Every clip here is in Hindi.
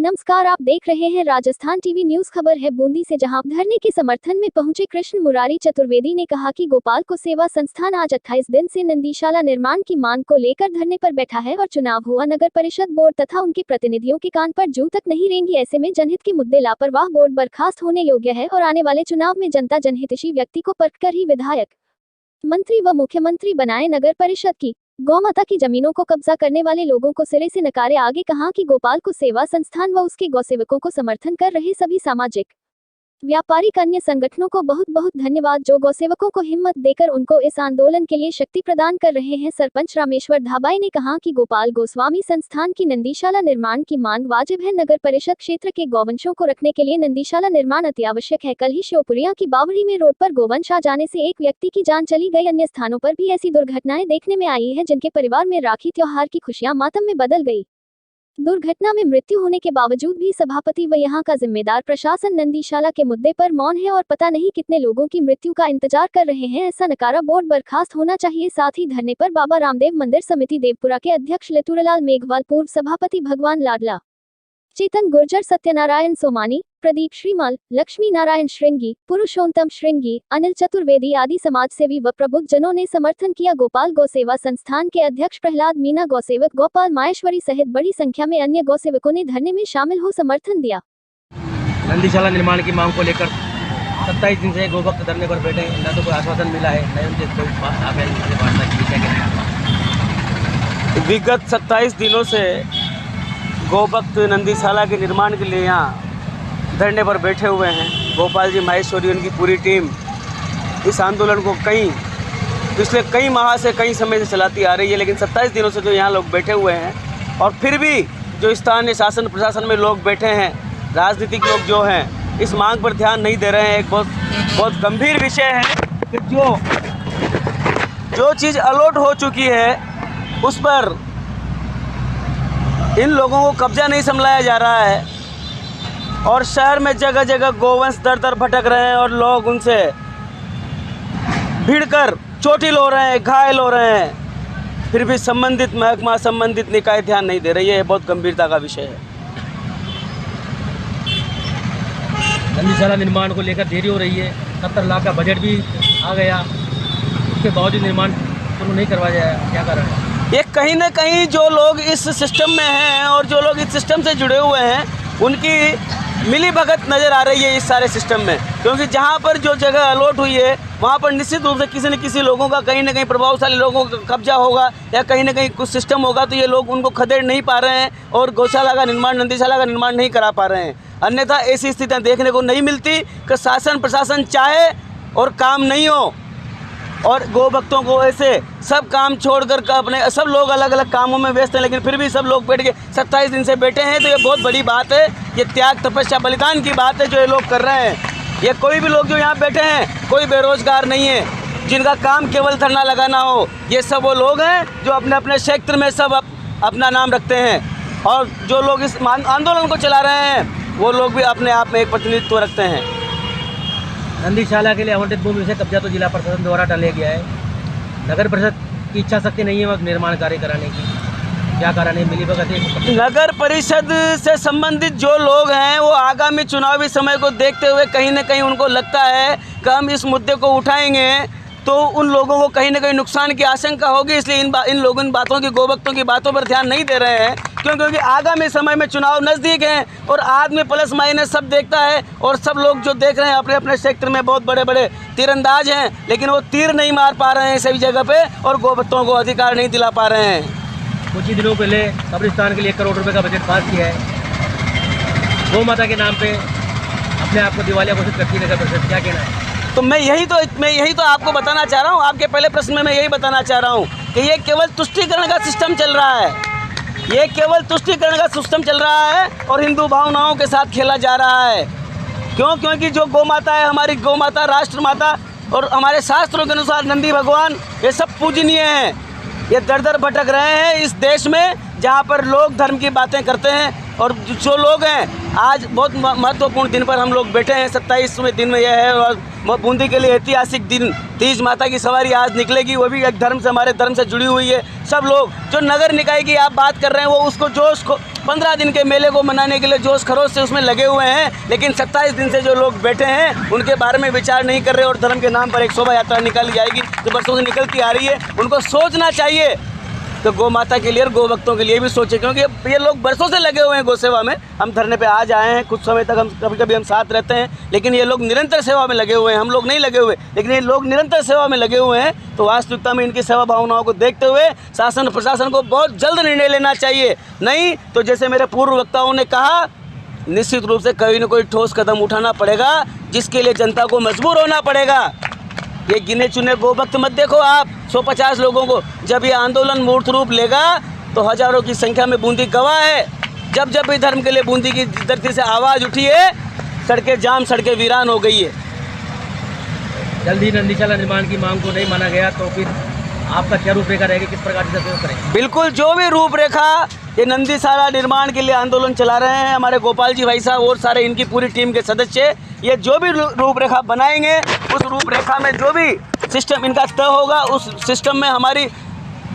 नमस्कार, आप देख रहे हैं राजस्थान टीवी न्यूज। खबर है बूंदी से, जहां धरने के समर्थन में पहुंचे कृष्ण मुरारी चतुर्वेदी ने कहा कि गोपाल को सेवा संस्थान आज 28 दिन से नंदीशाला निर्माण की मांग को लेकर धरने पर बैठा है और चुनाव हुआ नगर परिषद बोर्ड तथा उनके प्रतिनिधियों के कान पर जू तक नहीं रेंगी। ऐसे में जनहित के मुद्दे लापरवाह बोर्ड बर्खास्त होने योग्य है और आने वाले चुनाव में जनता जनहितैषी व्यक्ति को परखकर ही विधायक, मंत्री व मुख्यमंत्री बनाए। नगर परिषद की गौमाता की जमीनों को कब्जा करने वाले लोगों को सिरे से नकारे। आगे कहा कि गोपाल को सेवा संस्थान व उसके गौसेवकों को समर्थन कर रहे सभी सामाजिक, व्यापारिक, अन्य संगठनों को बहुत बहुत धन्यवाद, जो गौसेवकों को हिम्मत देकर उनको इस आंदोलन के लिए शक्ति प्रदान कर रहे हैं। सरपंच रामेश्वर धाबाई ने कहा कि गोपाल गोस्वामी संस्थान की नंदीशाला निर्माण की मांग वाजिब है। नगर परिषद क्षेत्र के गौवंशों को रखने के लिए नंदीशाला निर्माण अति आवश्यक है। कल ही शिवपुरिया की बावड़ी में रोड पर गोवंश आ जाने से एक व्यक्ति की जान चली गई। अन्य स्थानों पर भी ऐसी दुर्घटनाएं देखने में आई है, जिनके परिवार में राखी त्योहार की खुशियां मातम में बदल गई। दुर्घटना में मृत्यु होने के बावजूद भी सभापति व यहां का जिम्मेदार प्रशासन नंदीशाला के मुद्दे पर मौन है और पता नहीं कितने लोगों की मृत्यु का इंतजार कर रहे हैं। ऐसा नकारा बोर्ड बर्खास्त होना चाहिए। साथ ही धरने पर बाबा रामदेव मंदिर समिति देवपुरा के अध्यक्ष लतूरलाल मेघवाल, पूर्व सभापति भगवान लाडला, चेतन गुर्जर, सत्यनारायण सोमानी, प्रदीप श्रीमाल, लक्ष्मी नारायण श्रृंगी, पुरुषोत्तम श्रृंगी, अनिल चतुर्वेदी आदि समाजसेवी व प्रबुद्ध जनों ने समर्थन किया। गोपाल गौसेवा संस्थान के अध्यक्ष प्रहलाद मीना, गौसेवक गोपाल माहेश्वरी सहित बड़ी संख्या में अन्य गौसेवकों ने धरने में शामिल हो समर्थन दिया। नंदीशाला निर्माण की मांग को लेकर 27 दिन से गोभक्त धरने पर बैठे, न तो कोई आश्वासन मिला है, न उनके कोई वार्ता की। विगत 27 दिनों से गोभक्त नंदीशाला के निर्माण के लिए यहाँ धरने पर बैठे हुए हैं। गोपाल जी माहेश्वरी, उनकी पूरी टीम इस आंदोलन को पिछले कई माह से, कई समय से चलाती आ रही है, लेकिन 27 दिनों से जो यहाँ लोग बैठे हुए हैं और फिर भी जो स्थानीय शासन प्रशासन में लोग बैठे हैं, राजनीतिक लोग जो हैं, इस मांग पर ध्यान नहीं दे रहे हैं। एक बहुत गंभीर विषय है कि जो चीज़ अलॉट हो चुकी है उस पर इन लोगों को कब्जा नहीं संभाला जा रहा है और शहर में जगह जगह गोवंश दर दर भटक रहे हैं और लोग उनसे भिड़कर चोटिल हो रहे हैं, घायल हो रहे हैं, फिर भी संबंधित महकमा, संबंधित निकाय ध्यान नहीं दे रही है। बहुत गंभीरता का विषय है। नंदीशाला निर्माण को लेकर देरी हो रही है, 70 लाख का बजट भी आ गया, उसके बावजूद निर्माण शुरू नहीं करवाया जाए, क्या कारण है? ये कहीं ना कहीं जो लोग इस सिस्टम में हैं और जो लोग इस सिस्टम से जुड़े हुए हैं, उनकी मिली भगत नज़र आ रही है इस सारे सिस्टम में। क्योंकि जहाँ पर जो जगह अलॉट हुई है वहाँ पर निश्चित रूप से किसी न किसी लोगों का, कहीं ना कहीं प्रभावशाली लोगों का कब्जा होगा या कहीं ना कहीं कुछ सिस्टम होगा, तो ये लोग उनको खदेड़ नहीं पा रहे हैं और गौशाला का निर्माण, नंदीशाला का निर्माण नहीं करा पा रहे हैं। अन्यथा ऐसी स्थितियाँ देखने को नहीं मिलती कि शासन प्रशासन चाहे और काम नहीं हो और गोभक्तों को ऐसे सब काम छोड़कर अपने सब लोग अलग अलग कामों में व्यस्त हैं, लेकिन फिर भी सब लोग बैठ के 27 दिन से बैठे हैं। तो ये बहुत बड़ी बात है, ये त्याग, तपस्या, बलिदान की बात है जो ये लोग कर रहे हैं। ये कोई भी लोग जो यहाँ बैठे हैं कोई बेरोजगार नहीं है जिनका काम केवल धरना लगाना हो। ये सब वो लोग हैं जो अपने अपने क्षेत्र में सब अपना नाम रखते हैं और जो लोग इस आंदोलन को चला रहे हैं वो लोग भी अपने आप में एक प्रतिनिधित्व रखते हैं। नंदीशाला के लिए आवंटित भूमि से कब्जा तो जिला प्रशासन द्वारा टाला गया है। नगर परिषद की इच्छा शक्ति नहीं है वह निर्माण कार्य कराने की, क्या कारण है? मिली भगत है। नगर परिषद से संबंधित जो लोग हैं वो आगामी चुनावी समय को देखते हुए कहीं ना कहीं उनको लगता है कि हम इस मुद्दे को उठाएंगे तो उन लोगों को कहीं ना कहीं नुकसान की आशंका होगी, इसलिए इन लोगों इन बातों की, गोभक्तों की बातों पर ध्यान नहीं दे रहे हैं। क्योंकि आगामी समय में चुनाव नज़दीक हैं और आदमी प्लस माइनस सब देखता है और सब लोग जो देख रहे हैं अपने अपने क्षेत्र में बहुत बड़े बड़े तीरंदाज हैं, लेकिन वो तीर नहीं मार पा रहे हैं सभी जगह पे और गोभक्तों को अधिकार नहीं दिला पा रहे हैं। कुछ ही दिनों पहले कब्रिस्तान के लिए 1 करोड़ रुपये का बजट पास किया है। गौ माता के नाम पे अपने आप को दिवालिया घोषित करती है नगर परिषद, क्या कहना है? तो मैं यही तो आपको बताना चाह रहा हूँ। आपके पहले प्रश्न में मैं यही बताना चाह रहा हूँ कि ये केवल तुष्टीकरण का सिस्टम चल रहा है, ये केवल तुष्टीकरण का सिस्टम चल रहा है और हिंदू भावनाओं के साथ खेला जा रहा है। क्योंकि जो गौ माता है, हमारी गौ माता राष्ट्र माता और हमारे शास्त्रों के अनुसार नंदी भगवान, ये सब पूजनीय हैं। ये दर दर भटक रहे हैं इस देश में जहाँ पर लोग धर्म की बातें करते हैं और जो लोग हैं, आज बहुत महत्वपूर्ण दिन पर हम लोग बैठे हैं। 27वें दिन में यह है और बूंदी के लिए ऐतिहासिक दिन, तीज माता की सवारी आज निकलेगी, वो भी एक धर्म से, हमारे धर्म से जुड़ी हुई है। सब लोग जो नगर निकाय की आप बात कर रहे हैं वो उसको जोश को 15 दिन के मेले को मनाने के लिए जोश खरोश से उसमें लगे हुए हैं, लेकिन 27 दिन से जो लोग बैठे हैं उनके बारे में विचार नहीं कर रहे। और धर्म के नाम पर एक शोभा यात्रा निकाली जाएगी जो बरसों से निकलती आ रही है, उनको सोचना चाहिए। तो गौ माता के लिए और गौ भक्तों के लिए भी सोचें, क्योंकि ये लोग बरसों से लगे हुए हैं गौ सेवा में। हम धरने पे आज आए हैं, कुछ समय तक हम कभी हम साथ रहते हैं, लेकिन ये लोग निरंतर सेवा में लगे हुए हैं। हम लोग नहीं लगे हुए, लेकिन ये लोग निरंतर सेवा में लगे हुए हैं। तो वास्तविकता में इनकी सेवा भावनाओं को देखते हुए शासन प्रशासन को बहुत जल्द निर्णय लेना चाहिए। नहीं तो जैसे मेरे पूर्व वक्ताओं ने कहा, निश्चित रूप से कोई न कोई ठोस कदम उठाना पड़ेगा, जिसके लिए जनता को मजबूर होना पड़ेगा। ये गिने चुने गौ भक्त मत देखो आप 150 लोगों को। जब ये आंदोलन मूर्त रूप लेगा तो हजारों की संख्या में बूंदी गवाह है। जब जब भी धर्म के लिए बूंदी की धरती से आवाज़ उठी है, सड़कें जाम, सड़कें वीरान हो गई है। जल्दी नंदीशाला निर्माण की मांग को नहीं माना गया तो फिर आपका क्या रूपरेखा रहेगी, किस प्रकार से सहयोग करेंगे? बिल्कुल, जो भी रूपरेखा ये नंदीशाला निर्माण के लिए आंदोलन चला रहे हैं हमारे गोपाल जी भाई साहब और सारे इनकी पूरी टीम के सदस्य, ये जो भी रूपरेखा बनाएंगे, उस रूपरेखा में जो भी सिस्टम इनका तय होगा, उस सिस्टम में हमारी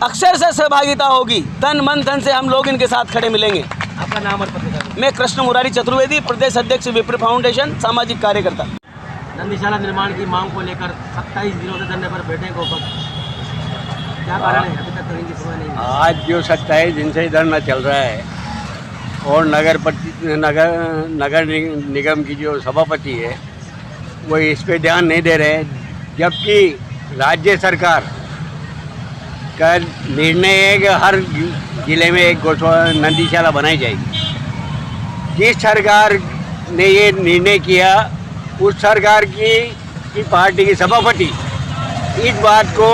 अक्षर से सहभागिता होगी। तन मन धन से हम लोग इनके साथ खड़े मिलेंगे। आपका नाम और पता? मैं कृष्ण मुरारी चतुर्वेदी, प्रदेश अध्यक्ष विप्र फाउंडेशन, सामाजिक कार्यकर्ता। नंदीशाला निर्माण की मांग को लेकर 27 दिनों से धरने पर बैठे गौ भक्त, क्या कारण है अभी तक करेंगे सुबह नहीं? आज जो 27 दिन से धरना चल रहा है और नगर निगम की जो सभापति है वो इस पे ध्यान नहीं दे रहे हैं, जबकि राज्य सरकार का निर्णय है कि हर जिले में एक नंदीशाला बनाई जाएगी। जिस सरकार ने ये निर्णय किया, उस सरकार की पार्टी की सभापति इस बात को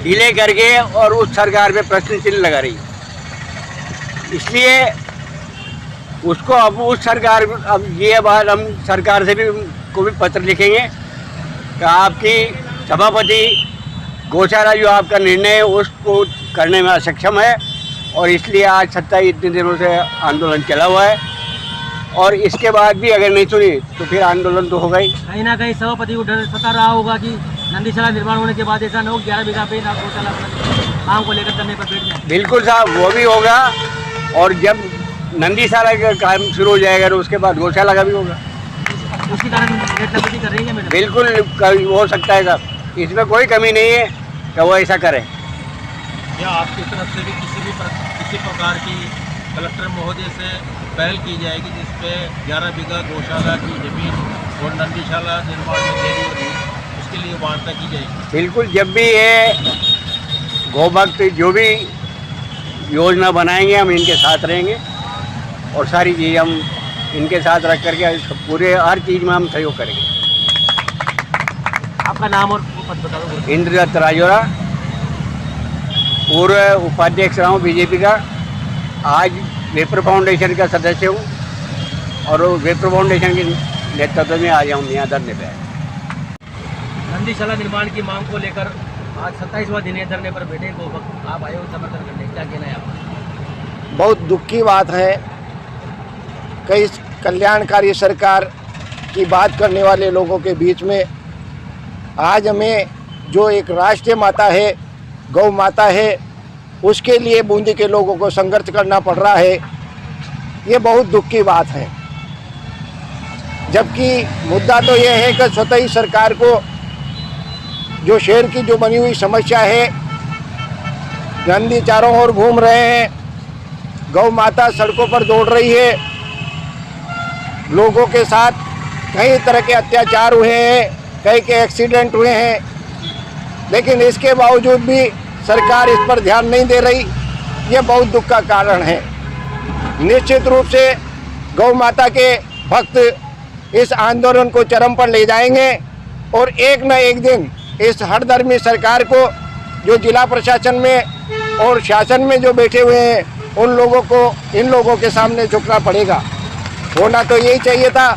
डिले करके और उस सरकार पे प्रश्न चिन्ह लगा रही है। इसलिए उसको अब उस सरकार, अब ये बात हम सरकार से भी को भी पत्र लिखेंगे कि आपकी सभापति गौशाला जो आपका निर्णय है उसको करने में असक्षम है, और इसलिए आज 27 दिनों से आंदोलन चला हुआ है। और इसके बाद भी अगर नहीं सुनी तो फिर आंदोलन तो होगा ही। कहीं ना कहीं सभापति को डर सता रहा होगा कि नंदीशाला निर्माण होने के बाद ऐसा न हो 11 बीघा पे ना गौशाला मांग को लेकर धरने पर बैठ जाए। बिल्कुल साहब, वो भी होगा, और जब नंदीशाला का काम शुरू हो जाएगा तो उसके बाद गौशाला का भी होगा। उसी कारण रेट लगती कर रही है मैडम? बिल्कुल हो सकता है साहब, इसमें कोई कमी नहीं है कि वो ऐसा करें। या आपकी तरफ से भी किसी प्रकार की कलेक्टर महोदय से पहल की जाएगी जिसपे 11 बीघा गौशाला की जमीन और नंदीशाला निर्माण में देरी हो रही है, उसके लिए वार्ता की जाएगी? बिल्कुल, जब भी ये गौभक्त जो भी योजना बनाएंगे हम इनके साथ रहेंगे, और सारी चीज़ हम इनके साथ रख करके पूरे हर चीज़ में हम सहयोग करेंगे। आपका नाम और पद बता दो। इंद्रदत्त राजौरा, पूर्व उपाध्यक्ष रहा हूँ बीजेपी का, आज विप्र फाउंडेशन का सदस्य हूँ, और विप्र फाउंडेशन के नेतृत्व में आज हम यहाँ धरने पे आए। नंदीशाला निर्माण की मांग को लेकर आज 27वां दिन है धरने पर बैठे गौ भक्त, आप आए हो समर्थन करने, क्या कहना है आपका? बहुत दुख की बात है कि इस कल्याणकारी सरकार की बात करने वाले लोगों के बीच में आज हमें जो एक राष्ट्रीय माता है, गौ माता है, उसके लिए बूंदी के लोगों को संघर्ष करना पड़ रहा है। ये बहुत दुख की बात है। जबकि मुद्दा तो ये है कि स्वतः ही सरकार को जो शहर की जो बनी हुई समस्या है, नंदी चारों ओर घूम रहे हैं, गौ माता सड़कों पर दौड़ रही है, लोगों के साथ कई तरह के अत्याचार हुए हैं, कई के एक्सीडेंट हुए हैं, लेकिन इसके बावजूद भी सरकार इस पर ध्यान नहीं दे रही। ये बहुत दुख का कारण है। निश्चित रूप से गौ माता के भक्त इस आंदोलन को चरम पर ले जाएंगे, और एक न एक दिन इस हठधर्मी सरकार को जो जिला प्रशासन में और शासन में जो बैठे हुए हैं, उन लोगों को इन लोगों के सामने झुकना पड़ेगा। होना तो यही चाहिए था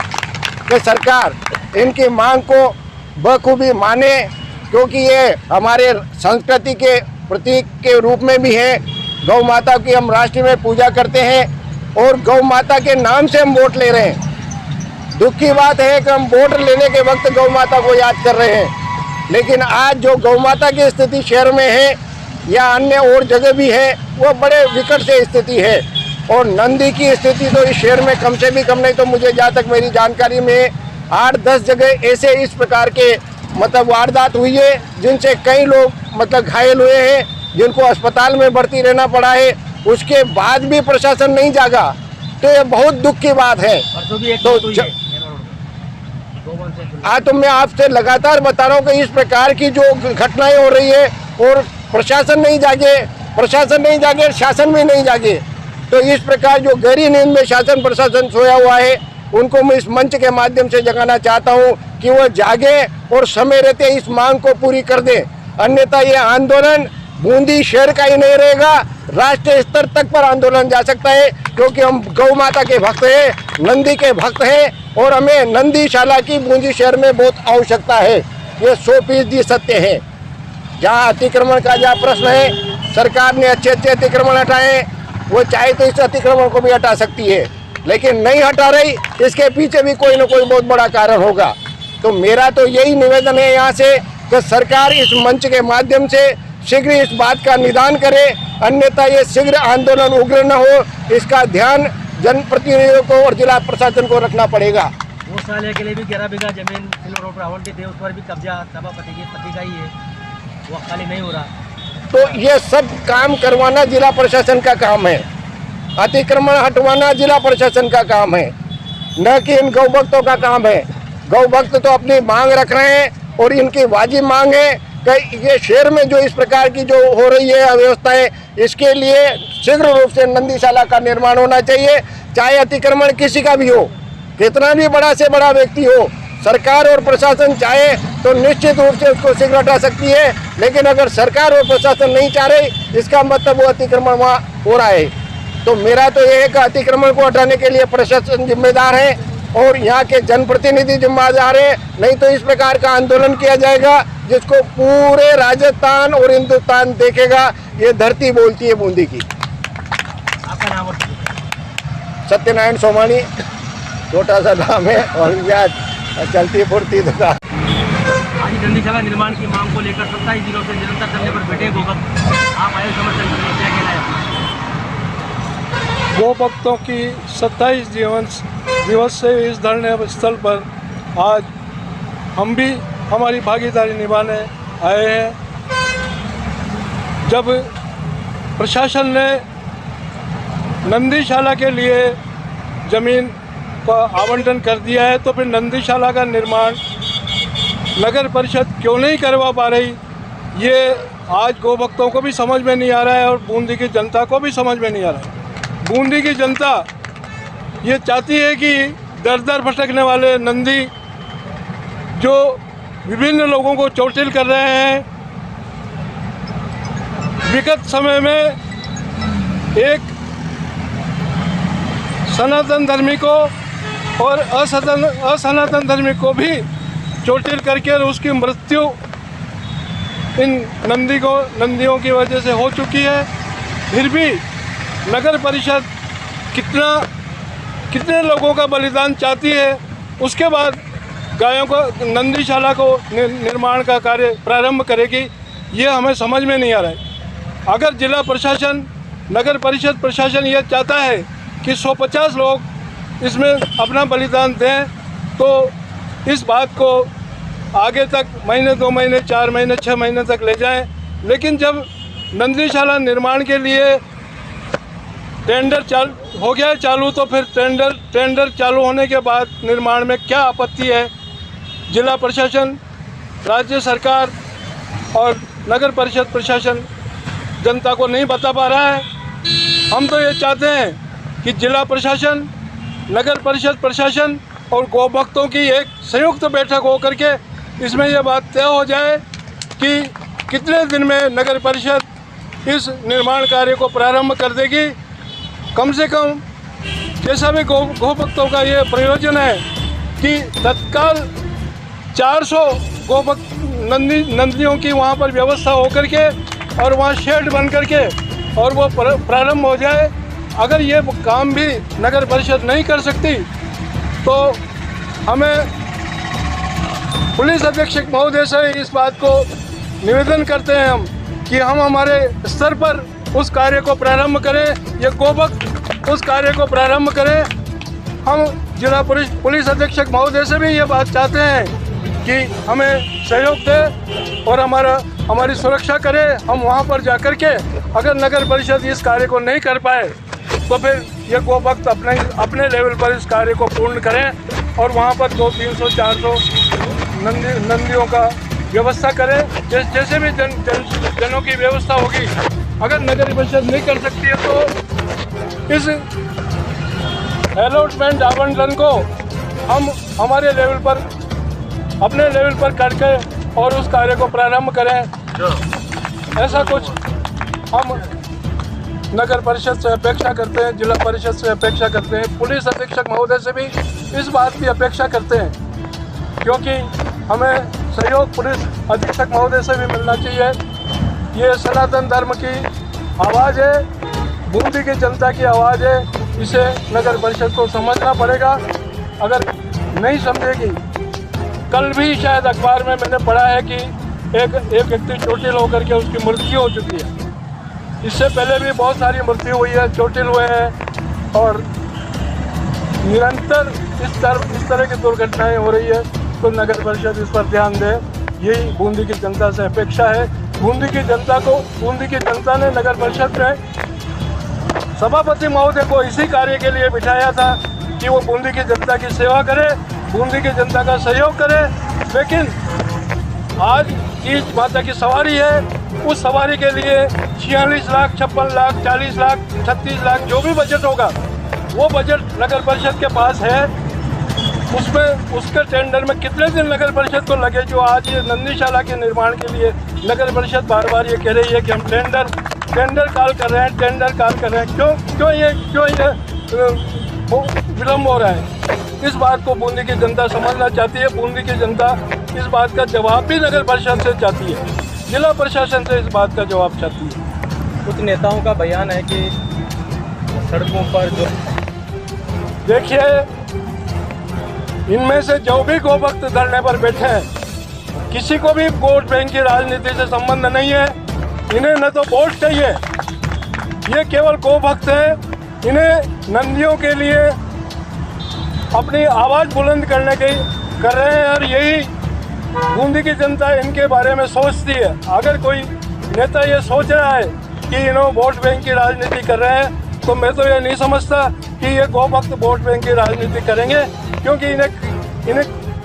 कि सरकार इनकी मांग को बखूबी माने, क्योंकि ये हमारे संस्कृति के प्रतीक के रूप में भी है। गौ माता की हम राष्ट्र में पूजा करते हैं, और गौ माता के नाम से हम वोट ले रहे हैं। दुख की बात है कि हम वोट लेने के वक्त गौ माता को याद कर रहे हैं, लेकिन आज जो गौ माता की स्थिति शहर में है या अन्य और जगह भी है, वो बड़े विकट से स्थिति है। और नंदी की स्थिति तो इस शहर में कम से भी कम नहीं तो मुझे जहाँ तक मेरी जानकारी में 8-10 जगह ऐसे इस प्रकार के मतलब वारदात हुई है जिनसे कई लोग मतलब घायल हुए हैं, जिनको अस्पताल में भर्ती रहना पड़ा है। उसके बाद भी प्रशासन नहीं जागा, तो ये बहुत दुख की बात है। परसों भी एक तो मौत हुई है मेन रोड पे। 2 बंद से आज तो मैं आपसे लगातार बता रहा हूँ कि इस प्रकार की जो घटनाएं हो रही है और प्रशासन नहीं जागे, शासन भी नहीं जागे, तो इस प्रकार जो गहरी नींद में शासन प्रशासन सोया हुआ है उनको मैं इस मंच के माध्यम से जगाना चाहता हूँ कि वो जागे और समय रहते इस मांग को पूरी कर दे। अन्यथा ये आंदोलन बूंदी शहर का ही नहीं रहेगा, राष्ट्रीय स्तर तक पर आंदोलन जा सकता है, क्योंकि हम गौ माता के भक्त हैं, नंदी के भक्त हैं और हमें नंदीशाला की बूंदी शहर में बहुत आवश्यकता है। ये 100% सत्य है। जहाँ अतिक्रमण का जहाँ प्रश्न है, सरकार ने अच्छे अतिक्रमण हटाए, वो चाहे तो इस अतिक्रमण को भी हटा सकती है, लेकिन नहीं हटा रही। इसके पीछे भी कोई ना कोई बहुत बड़ा कारण होगा। तो मेरा तो यही निवेदन है यहाँ से कि सरकार इस मंच के माध्यम से शीघ्र इस बात का निदान करे, अन्यथा ये शीघ्र आंदोलन उग्र न हो, इसका ध्यान जनप्रतिनिधियों को और जिला प्रशासन को रखना पड़ेगा। गौशाला के लिए भी 11 बीघा जमीन सिल्वर रोड पर आवंटित है, उस पर भी कब्जा सभापति के पति का ही है, वो खाली नहीं हो रहा। तो ये सब काम करवाना जिला प्रशासन का काम है, अतिक्रमण हटवाना जिला प्रशासन का काम है, न कि इन गौ भक्तों का काम है। गौ भक्त तो अपनी मांग रख रहे हैं और इनकी वाजिब मांग है कि ये शहर में जो इस प्रकार की जो हो रही है अव्यवस्थाएं, इसके लिए शीघ्र रूप से नंदीशाला का निर्माण होना चाहिए। चाहे अतिक्रमण किसी का भी हो, कितना भी बड़ा से बड़ा व्यक्ति हो, सरकार और प्रशासन चाहे तो निश्चित रूप से उसको शीघ्र हटा सकती है, लेकिन अगर सरकार और प्रशासन नहीं चाह रही, इसका मतलब वो अतिक्रमण वहाँ हो रहा है। तो मेरा तो ये है कि अतिक्रमण को हटाने के लिए प्रशासन जिम्मेदार है और यहाँ के जनप्रतिनिधि जिम्मेदार है, नहीं तो इस प्रकार का आंदोलन किया जाएगा जिसको पूरे राजस्थान और हिंदुस्तान देखेगा। ये धरती बोलती है बूंदी की। आपका नाम और सत्यनारायण सोमानी छोटा सा नाम है और यह चलती फुर्ती दुकान। आज नंदीशाला निर्माण की मांग को लेकर 27 दिनों से निरंतर धरने पर बैठे गोभक्त, आप आयु समर्थन करने क्या कहना है? गौ भक्तों की 27 दिवस से इस धरने स्थल पर आज हम भी हमारी भागीदारी निभाने आए हैं। जब प्रशासन ने नंदीशाला के लिए ज़मीन का आवंटन कर दिया है, तो फिर नंदीशाला का निर्माण नगर परिषद क्यों नहीं करवा पा रही, ये आज गौ भक्तों को भी समझ में नहीं आ रहा है और बूंदी की जनता को भी समझ में नहीं आ रहा है। बूंदी की जनता ये चाहती है कि दर दर भटकने वाले नंदी जो विभिन्न लोगों को चोटिल कर रहे हैं, विगत समय में एक सनातन धर्मी को और असनातन धर्मी को भी चोटिल करके उसकी मृत्यु इन नंदियों की वजह से हो चुकी है। फिर भी नगर परिषद कितने लोगों का बलिदान चाहती है, उसके बाद गायों को नंदीशाला को निर्माण का कार्य प्रारंभ करेगी, ये हमें समझ में नहीं आ रहा है। अगर जिला प्रशासन, नगर परिषद प्रशासन ये चाहता है कि 150 लोग इसमें अपना बलिदान दें, तो इस बात को आगे तक महीने, 2 महीने, 4 महीने, 6 महीने तक ले जाएं। लेकिन जब नंदीशाला निर्माण के लिए टेंडर हो गया चालू, तो फिर टेंडर चालू होने के बाद निर्माण में क्या आपत्ति है? जिला प्रशासन, राज्य सरकार और नगर परिषद प्रशासन जनता को नहीं बता पा रहा है। हम तो ये चाहते हैं कि जिला प्रशासन, नगर परिषद प्रशासन और गौ भक्तों की एक संयुक्त बैठक हो करके इसमें यह बात तय हो जाए कि कितने दिन में नगर परिषद इस निर्माण कार्य को प्रारंभ कर देगी। कम से कम जैसा भी गौ भक्तों का ये प्रयोजन है कि तत्काल 400 नंदियों की वहाँ पर व्यवस्था हो करके और वहाँ शेड बन करके और वो प्रारंभ हो जाए। अगर ये काम भी नगर परिषद नहीं कर सकती, तो हमें पुलिस अधीक्षक महोदय से इस बात को निवेदन करते हैं हम कि हम हमारे स्तर पर उस कार्य को प्रारंभ करें। ये गोभक्त उस कार्य को प्रारंभ करें। हम जिला पुलिस अधीक्षक महोदय से भी ये बात चाहते हैं कि हमें सहयोग दे और हमारी सुरक्षा करे। हम वहाँ पर जाकर के अगर नगर परिषद इस कार्य को नहीं कर पाए तो फिर ये गोभक्त अपने लेवल पर इस कार्य को पूर्ण करें और वहाँ पर 200-300-400 नंदियों का व्यवस्था करें। जैसे भी जनों की व्यवस्था होगी। अगर नगर परिषद नहीं कर सकती है तो इस अलॉटमेंट आवंटन को हम हमारे लेवल पर अपने लेवल पर करके और उस कार्य को प्रारंभ करें। ऐसा कुछ हम नगर परिषद से अपेक्षा करते हैं, जिला परिषद से अपेक्षा करते हैं, पुलिस अधीक्षक महोदय से भी इस बात की अपेक्षा करते हैं, क्योंकि हमें सहयोग पुलिस अधीक्षक महोदय से भी मिलना चाहिए। ये सनातन धर्म की आवाज़ है, बूंदी की जनता की आवाज़ है। इसे नगर परिषद को समझना पड़ेगा। अगर नहीं समझेगी, कल भी शायद अखबार में मैंने पढ़ा है कि एक व्यक्ति चोटिल होकर के उसकी मृत्यु हो चुकी है। इससे पहले भी बहुत सारी मृत्यु हुई है, चोटिल हुए हैं और निरंतर इस तरह की दुर्घटनाएं हो रही है। तो नगर परिषद इस पर ध्यान दे, यही बूंदी की जनता से अपेक्षा है। बूंदी की जनता ने नगर परिषद में सभापति महोदय को इसी कार्य के लिए बिठाया था कि वो बूंदी की जनता की सेवा करे, बूंदी की जनता का सहयोग करे। लेकिन आज की माता की सवारी है, उस सवारी के लिए 46 लाख, 56 लाख, 40 लाख, 36 लाख जो भी बजट होगा, वो बजट नगर परिषद के पास है। उसमें उसके टेंडर में कितने दिन नगर परिषद को लगे, जो आज ये नंदीशाला के निर्माण के लिए नगर परिषद बार बार ये कह रही है कि हम टेंडर कॉल कर रहे हैं। क्यों ये विलम्ब हो रहा है? इस बात को बूंदी की जनता समझना चाहती है। बूंदी की जनता इस बात का जवाब भी नगर परिषद से चाहती है, जिला प्रशासन से इस बात का जवाब चाहती है। कुछ नेताओं का बयान है कि सड़कों पर जो देखिए, इनमें से जो भी गोभक्त धरने पर बैठे हैं, किसी को भी वोट बैंक की राजनीति से संबंध नहीं है। इन्हें न तो वोट चाहिए, ये केवल गोभक्त है। इन्हें नंदियों के लिए अपनी आवाज़ बुलंद करने की कर रहे हैं और यही बूंदी की जनता इनके बारे में सोचती है। अगर कोई नेता ये सोच रहा है कि इन्होंने वोट बैंक की राजनीति कर रहे हैं, तो मैं तो ये नहीं समझता कि ये गोभक्त वोट बैंक की राजनीति करेंगे, क्योंकि इन्हें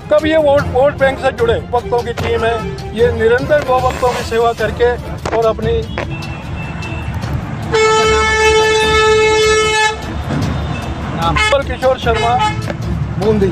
कब ये वोट बैंक से जुड़े। भक्तों की टीम है, ये निरंतर गोभक्तों की सेवा करके और अपनी किशोर शर्मा, बूंदी।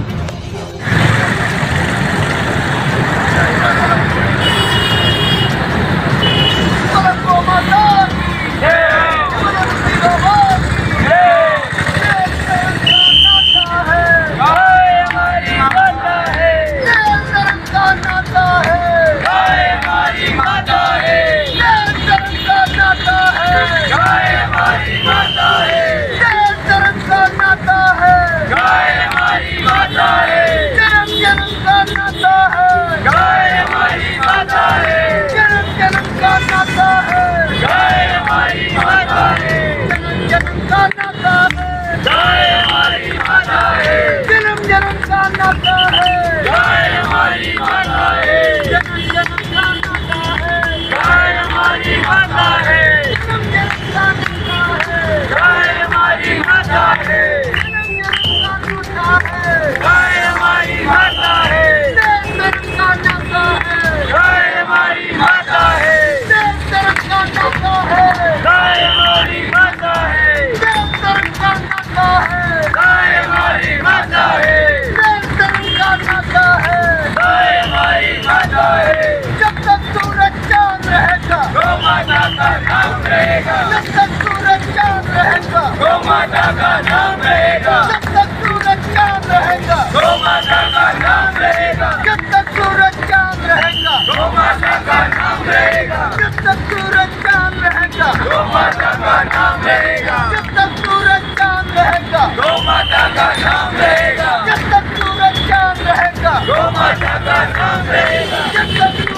गौ माता का नाम रहेगा।